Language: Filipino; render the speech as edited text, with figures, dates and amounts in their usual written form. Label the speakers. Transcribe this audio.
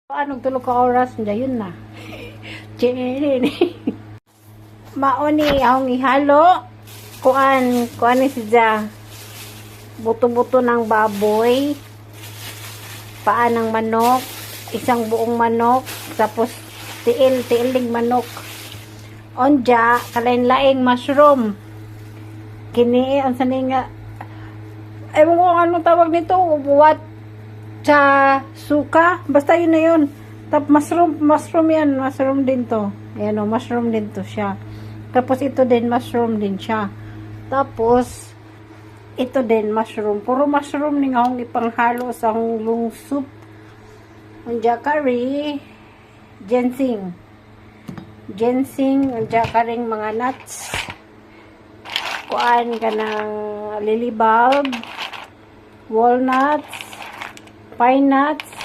Speaker 1: Anong tulog ka oras na yun na. Chinin. Maoni akong ihalo. Kuan ni siya. Buto-buto ng baboy. Paa ng manok. Isang buong manok. Tapos tiil ng manok. Onja, kalain-laing mushroom. Kini, ang saninga. Ewan ko anong tawag nito. What? Sa suka, basta yun na yun. Tapos mushroom yan, mushroom din to. Ayan o, mushroom din to siya. Tapos ito din, mushroom din siya. Tapos, ito din, mushroom. Puro mushroom ni nga akong ipanghalo sa akong soup. Ang curry, ginseng. Ginseng, ang karing mga nuts. Kuan ka ng lily bulb, walnuts, pine nuts,